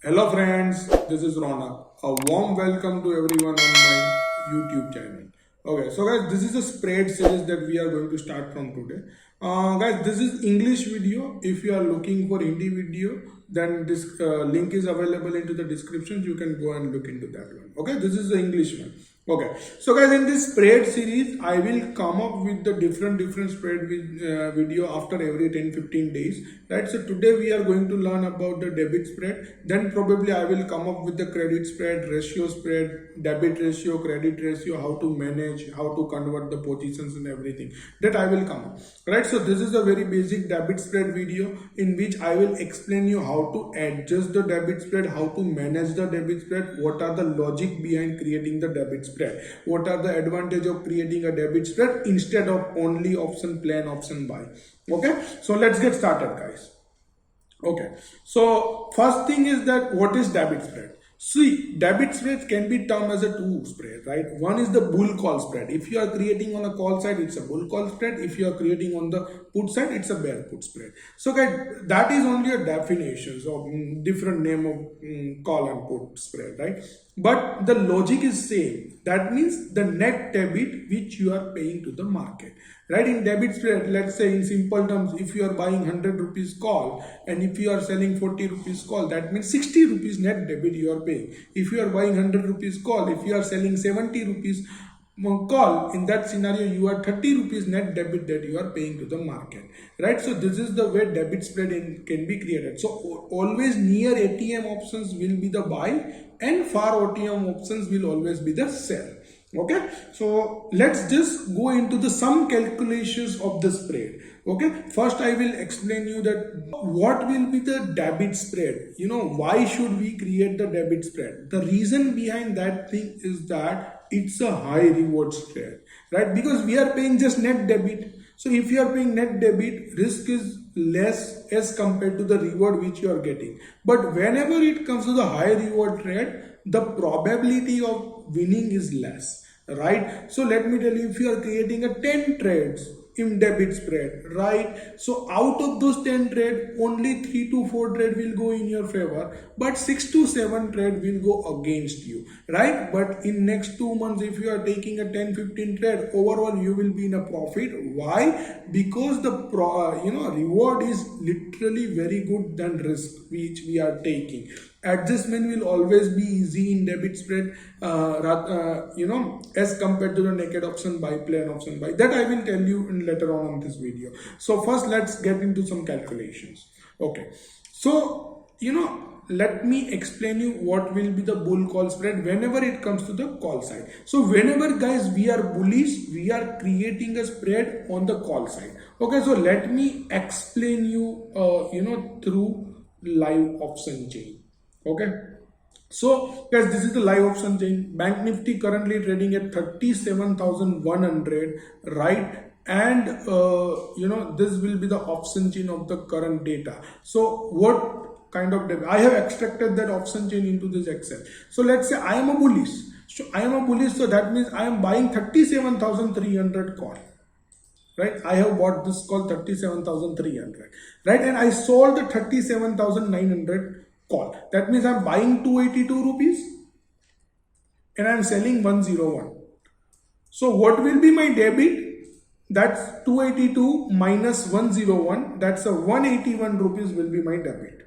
Hello friends, this is Ronak. A warm welcome to everyone on my YouTube channel. Okay, so guys, this is a spread series that we are going to start from today. Guys, this is English video. If you are looking for Hindi video, then this link is available into the description. You can go and look into that one. Okay, this is the English one. Okay, so guys, in this spread series I will come up with the different spread video after every 10-15 days, right? So today we are going to learn about the debit spread, then probably I will come up with the credit spread, ratio spread, debit ratio, credit ratio, how to manage, how to convert the positions and everything that I will come up, right? So this is a very basic debit spread video in which I will explain you how to adjust the debit spread, how to manage the debit spread, what are the logic behind creating the debit spread, what are the advantage of creating a debit spread instead of only option plan, option buy. Okay, so let's get started, guys. Okay, so first thing is that what is debit spread? See, debit spread can be termed as a two spread, right? One is the bull call spread. If you are creating on a call side, it's a bull call spread. If you are creating on the put side, it's a bear put spread. So guys, that is only a definition of different name of call and put spread, right? But the logic is same. That means the net debit which you are paying to the market, right? In debit spread, let's say in simple terms, if you are buying 100 rupees call and if you are selling 40 rupees call, that means 60 rupees net debit you are paying. If you are buying 100 rupees call, if you are selling 70 rupees call, in that scenario you are 30 rupees net debit that you are paying to the market, right? So this is the way debit spread can be created. So always near ATM options will be the buy and far ATM options will always be the sell. Okay, so let's just go into the some calculations of the spread. Okay, first I will explain you that what will be the debit spread. Why should we create the debit spread? The reason behind that thing is that it's a high reward spread, right? Because we are paying just net debit. So if you are paying net debit, risk is less as compared to the reward which you are getting. But whenever it comes to the high reward trade, the probability of winning is less, right? So let me tell you, if you are creating a 10 trades in debit spread, right? So out of those 10 trades, only 3 to 4 trade will go in your favor, but 6 to 7 trade will go against you, right? But in next 2 months, if you are taking a 10-15 trade, overall you will be in a profit. Why? Because the reward is literally very good than risk which we are taking. Adjustment will always be easy in debit spread, as compared to the naked option buy, plan option buy. That I will tell you in later on this video. So first let's get into some calculations. Okay, so let me explain you what will be the bull call spread whenever it comes to the call side. So whenever guys we are bullish, we are creating a spread on the call side. Okay, so let me explain you through live option chain. Okay, so guys, this is the live option chain. Bank Nifty currently trading at 37,100, right? And this will be the option chain of the current data. So what kind of data? I have extracted that option chain into this Excel. So let's say I am a bullish. So that means I am buying 37,300 call. Right, I have bought this call 37,300, right? And I sold the 37,900 call. That means I'm buying 282 rupees and I'm selling 101. So what will be my debit? That's 282 minus 101. That's a 181 rupees will be my debit.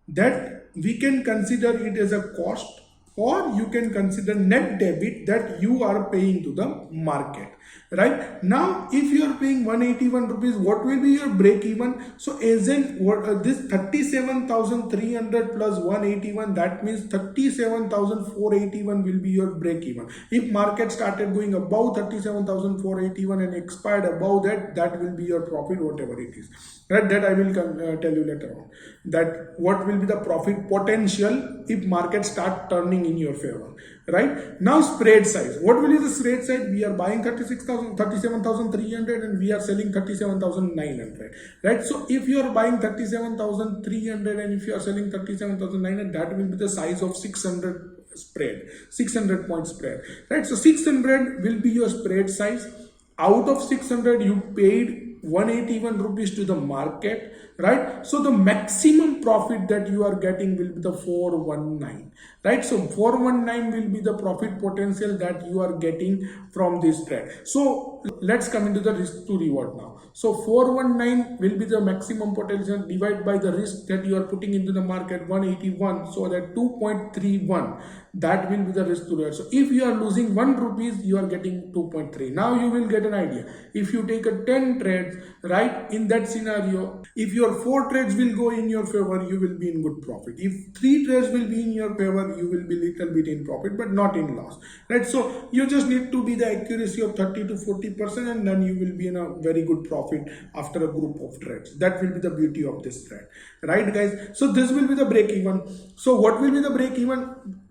That we can consider it as a cost, or you can consider net debit that you are paying to the market, right? Now if you are paying 181 rupees, what will be your break even? So as in this 37,300 plus 181, that means 37,481 will be your break even. If market started going above 37,481 and expired above that, that will be your profit, whatever it is, right? That I will tell you later on, that what will be the profit potential if market start turning in your favor, right? Now spread size. What will be the spread size? We are buying 37,300 and we are selling 37,900, right? So if you are buying 37,300 and if you are selling 37,900, that will be the size of 600 spread, 600 point spread, right? So 600 will be your spread size. Out of 600 you paid 181 rupees to the market, right? So the maximum profit that you are getting will be the 419, right? So 419 will be the profit potential that you are getting from this trade. So let's come into the risk to reward now. So 419 will be the maximum potential divided by the risk that you are putting into the market, 181, so that 2.31, that will be the risk to reward. So if you are losing 1 rupees, you are getting 2.3. Now you will get an idea. If you take a 10 trades, right, in that scenario, if your 4 trades will go in your favor, you will be in good profit. If 3 trades will be in your favor, you will be little bit in profit, but not in loss, right? So you just need to be the accuracy of 30 to 40%, and then you will be in a very good profit after a group of trades. That will be the beauty of this trade, right, guys? So this will be the break even. So what will be the break even?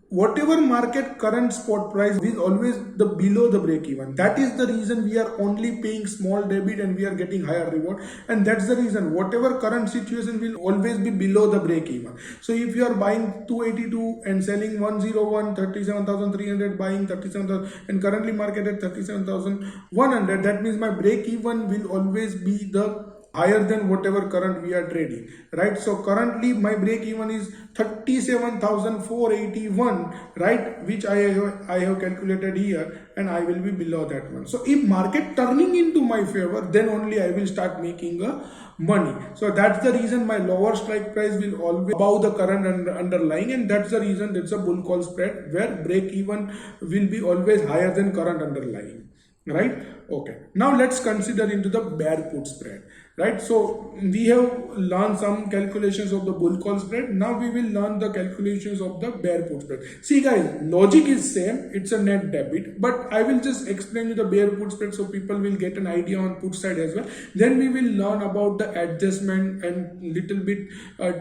Whatever market current spot price is always the below the break even. That is the reason we are only paying small debit and we are getting higher reward, and that's the reason whatever current situation will always be below the break even. So if you are buying 282 and selling 101, 37,300, buying 37,000, and currently market at 37,100, that means my break even will always be the higher than whatever current we are trading, right? So currently my break even is 37,481, right, which I have calculated here, and I will be below that one. So if market turning into my favor, then only I will start making a money. So that's the reason my lower strike price will always above the current underlying, and that's the reason that's a bull call spread where break even will be always higher than current underlying, right? Okay, now let's consider into the bear put spread, right? So we have learned some calculations of the bull call spread. Now we will learn the calculations of the bear put spread. See guys, logic is same, it's a net debit, but I will just explain you the bear put spread so people will get an idea on put side as well. Then we will learn about the adjustment and little bit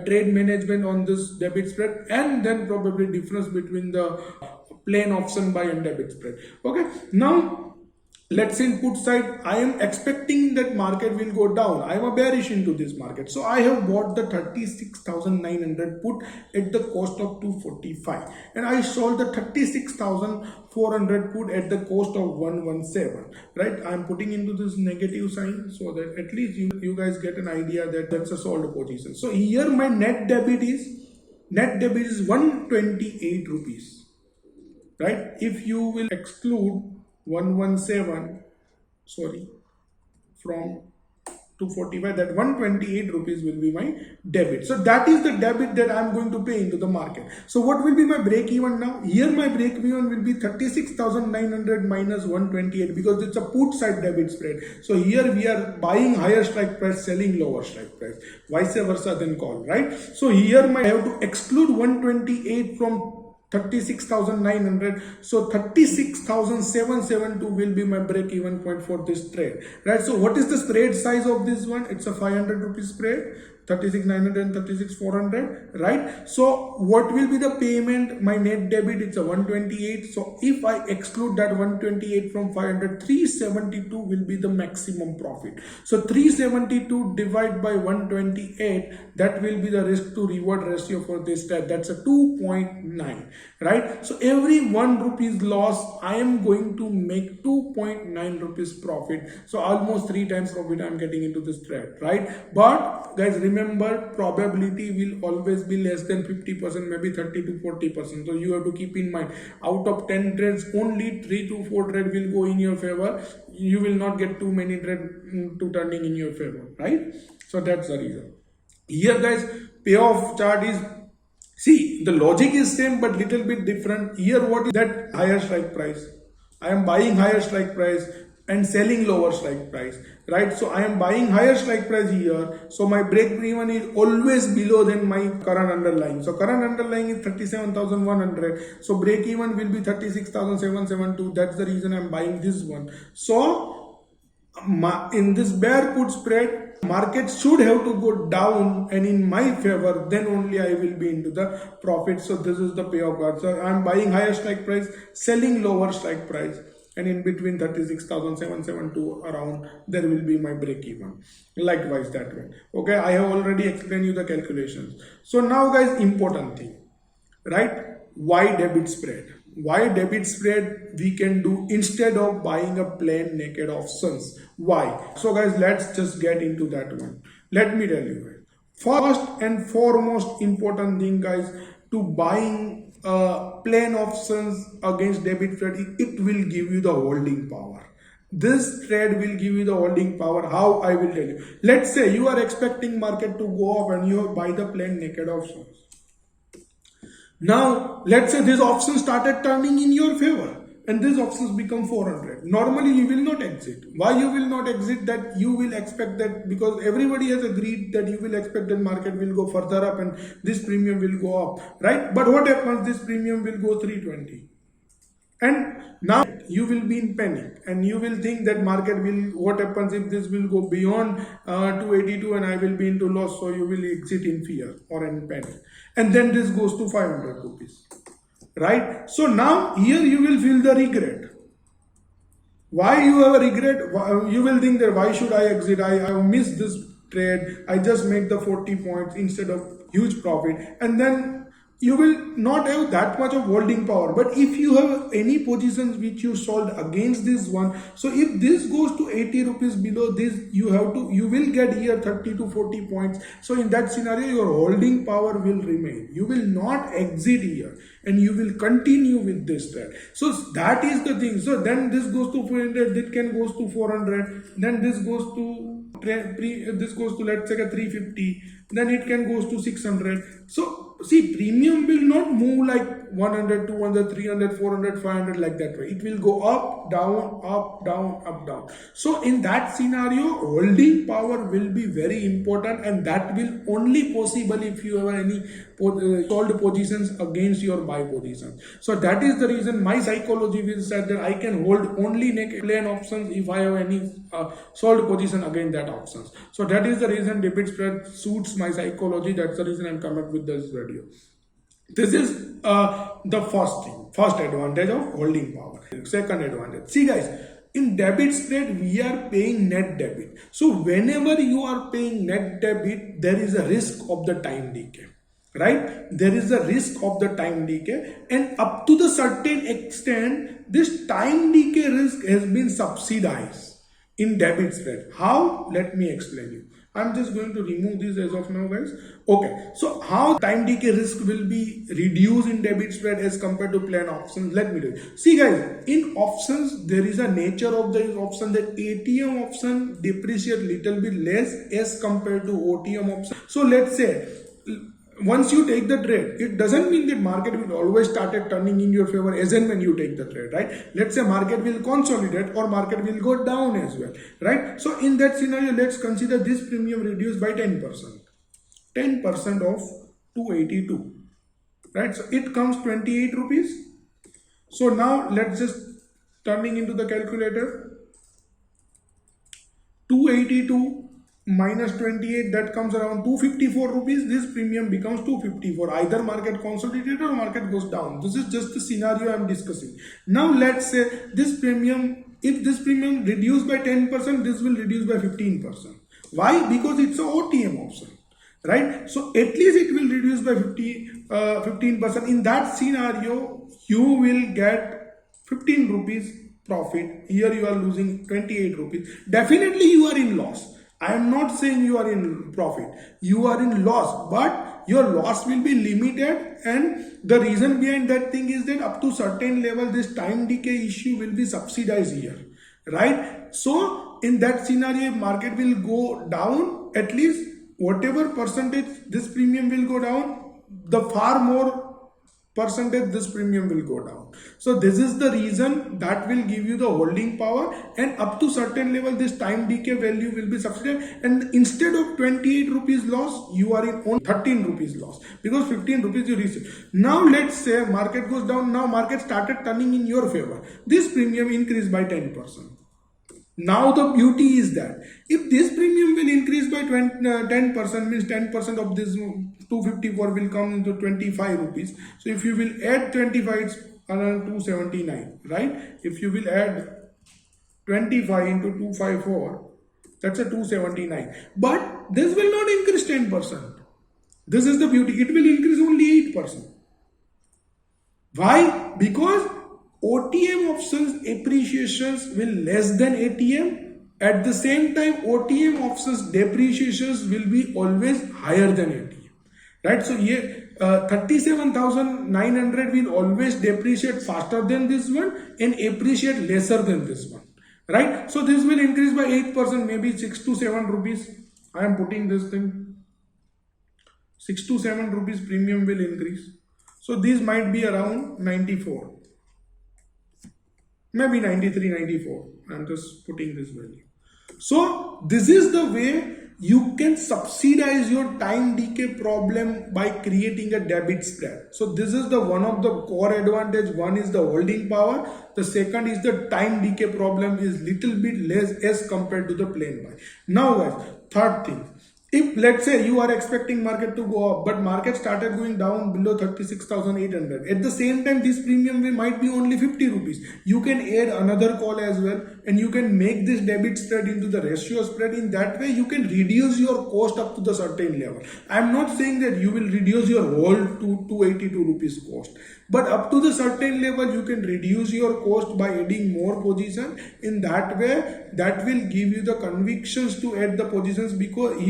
trade management on this debit spread, and then probably difference between the plain option buy and debit spread. Okay, now let's say in put side, I am expecting that market will go down. I am a bearish into this market. So I have bought the 36,900 put at the cost of 245. And I sold the 36,400 put at the cost of 117. Right? I am putting into this negative sign so that at least you guys get an idea that that's a sold position. So here my net debit is 128 rupees. Right? If you will exclude 117 from 245, that 128 rupees will be my debit. So that is the debit that I am going to pay into the market. So what will be my break even now? Here my break even will be 36,900 minus 128 because it's a put side debit spread. So here we are buying higher strike price, selling lower strike price, vice versa than call, right? So here I have to exclude 128 from 36,900, so 36,772 will be my break even point for this trade, right? So what is the spread size of this one? It's a 500 rupees spread, 36,900 and 36,400, right? So what will be the payment? My net debit, it's a 128. So if I exclude that 128 from 500, 372 will be the maximum profit. So 372 divided by 128, that will be the risk to reward ratio for this trade. That's a 2.9, right? So every 1 rupees loss, I am going to make 2.9 rupees profit. So almost 3 times profit I'm getting into this trade, right? But guys, remember, probability will always be less than 50%, maybe 30 to 40%. So you have to keep in mind, out of 10 trades, only 3 to 4 trades will go in your favor. You will not get too many trades to turning in your favor, right? So that's the reason. Here guys, payoff chart is, see, the logic is same but little bit different. Here what is that? Higher strike price. I am buying higher strike price and selling lower strike price, right? So I am buying higher strike price here, so my break even is always below than my current underlying. So current underlying is 37,100, so break even will be 36,772. That's the reason I'm buying this one. So in this bear put spread, market should have to go down and in my favor, then only I will be into the profit. So this is the payoff card. So I'm buying higher strike price, selling lower strike price, and in between 36,772 around, there will be my break even. Likewise that way. Okay, I have already explained you the calculations. So now guys, important thing, right? Why debit spread? why debit spread we can do instead of buying a plain naked options. Why? So guys, let's just get into that one. Let me tell you guys. First and foremost important thing guys, to buying plain options against debit spread, it will give you the holding power. This trade will give you the holding power. How? I will tell you. Let's say you are expecting market to go up and you buy the plain naked options. Now, let's say this option started turning in your favor and these options become 400. Normally, you will not exit. Why you will not exit? That you will expect that, because everybody has agreed that you will expect that market will go further up and this premium will go up, right? But what happens? This premium will go 320. And now you will be in panic and you will think that market will, what happens if this will go beyond 282 and I will be into loss. So you will exit in fear or in panic. And then this goes to 500 rupees, right? So now here you will feel the regret. Why you have a regret? You will think that why should I exit? I missed this trade. I just made the 40 points instead of huge profit. And then you will not have that much of holding power. But if you have any positions which you sold against this one, so if this goes to 80 rupees below this, you will get here 30 to 40 points. So in that scenario, your holding power will remain. You will not exit here and you will continue with this trade. So that is the thing. So then this goes to 400, this can goes to 400, then this goes to let's say 350, then it can goes to 600. So see, premium will not move like 100, 200, 300, 400, 500 like that way. It will go up, down, up, down, up, down. So in that scenario, holding power will be very important, and that will only possible if you have any sold positions against your buy positions. So that is the reason my psychology will say that I can hold only plain options if I have any sold position against that options. So that is the reason debit spread suits my psychology. That's the reason I'm coming up with this video. This is the first advantage of holding power. Second advantage, see guys, in debit spread we are paying net debit. So whenever you are paying net debit, there is a risk of the time decay, right? There is a risk of the time decay, and up to the certain extent this time decay risk has been subsidized in debit spread. How? Let me explain you. I'm just going to remove this as of now guys. Okay, so how time decay risk will be reduced in debit spread as compared to plain options? Let me do it. See guys, in options there is a nature of the option that ATM option depreciate little bit less as compared to OTM option. So let's say once you take the trade, it doesn't mean that market will always start turning in your favor as and when you take the trade, right? Let's say market will consolidate or market will go down as well, right? So in that scenario, let's consider this premium reduced by 10%. 10% of 282, right? So it comes 28 rupees. So now let's just turning into the calculator. 282 minus 28, that comes around 254 rupees. This premium becomes 254. Either market consolidated or market goes down. This is just the scenario I'm discussing. Now let's say this premium, if this premium reduced by 10%, this will reduce by 15%. Why? Because it's an OTM option, right? So at least it will reduce by 15%. In that scenario, you will get 15 rupees profit. Here you are losing 28 rupees. Definitely you are in loss. I am not saying you are in profit. You are in loss, but your loss will be limited, and the reason behind that thing is that up to certain level this time decay issue will be subsidized here, right? So in that scenario, if market will go down, at least whatever percentage this premium will go down, the far more percentage this premium will go down. So this is the reason that will give you the holding power, and up to certain level this time decay value will be subsidized, and instead of 28 rupees loss, you are in only 13 rupees loss, because 15 rupees you receive. Now let's say market goes down. Now market started turning in your favor. This premium increased by 10%. Now the beauty is that if this premium will increase by 10%, means 10% of this 254 will come into 25 rupees. So if you will add 25, it's around 279, right? If you will add 25 into 254, that's a 279. But this will not increase 10%. This is the beauty. It will increase only 8%. Why? Because OTM options appreciations will less than ATM. At the same time, OTM options depreciations will be always higher than ATM. Right? So, 37,900 will always depreciate faster than this one and appreciate lesser than this one. Right? So, this will increase by 8%, maybe 6 to 7 rupees. I am putting this thing. 6 to 7 rupees premium will increase. So these might be around 94, maybe 93, 94. I'm just putting this value. So this is the way you can subsidize your time decay problem by creating a debit spread. So this is the one of the core advantage. One is the holding power. The second is the time decay problem is little bit less as compared to the plain buy. Now guys, third thing. If let's say you are expecting market to go up, but market started going down below 36,800, at the same time this premium might be only 50 rupees. You can add another call as well, and you can make this debit spread into the ratio spread. In that way you can reduce your cost up to the certain level. I am not saying that you will reduce your whole to 282 rupees cost, but up to the certain level you can reduce your cost by adding more position. In that way that will give you the convictions to add the positions because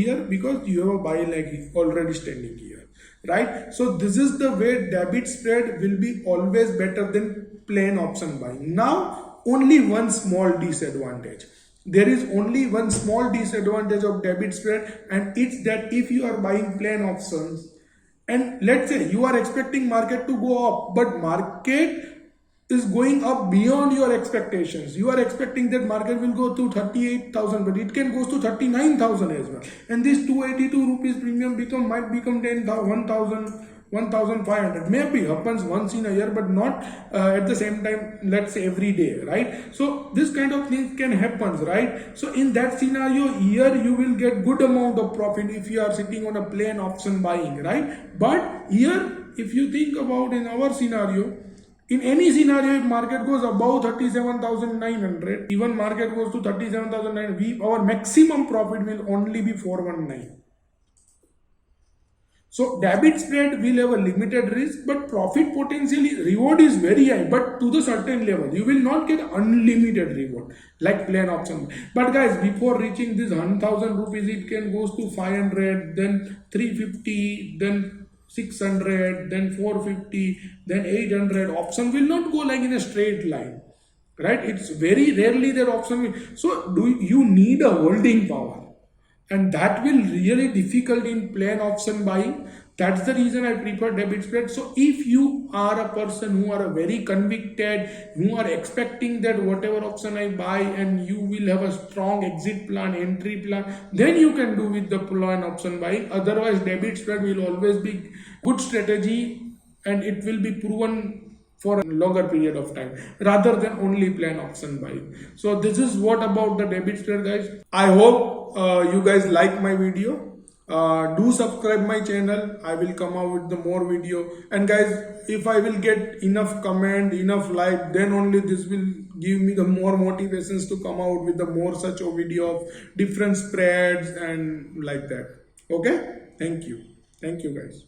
you have a buy leg already standing here, right? So this is the way debit spread will be always better than plain option buying. Now only one small disadvantage. There is only one small disadvantage of debit spread, and it's that if you are buying plain options and let's say you are expecting market to go up, but market is going up beyond your expectations. You are expecting that market will go to 38,000, but it can go to 39,000 as well. And this 282 rupees premium might become 1,000, 1,500. Maybe happens once in a year, but not at the same time, let's say every day, right? So this kind of things can happen, right? So in that scenario, here you will get good amount of profit if you are sitting on a plain option buying, right? But here, if you think about in our scenario, in any scenario, if market goes above 37,900, even market goes to 37,900, our maximum profit will only be 419. So debit spread will have a limited risk, but profit potentially reward is very high, but to the certain level. You will not get unlimited reward like plain option. But guys, before reaching this 1,000 rupees, it can goes to 500, then 350, then 600, then 450, then 800. Option will not go like in a straight line, right? It's very rarely that option will. So you need a holding power, and that will really difficult in plain option buying. That's the reason I prefer debit spread. So if you are a person who are very convicted, who are expecting that whatever option I buy and you will have a strong exit plan, entry plan, then you can do with the plain option buying. Otherwise debit spread will always be good strategy, and it will be proven for a longer period of time rather than only plain option buying. So this is what about the debit spread, guys. I hope you guys like my video. Do subscribe my channel. I will come out with the more video, and guys, if I will get enough comment, enough like, then only this will give me the more motivations to come out with the more such a video of different spreads and like that. Okay, thank you guys.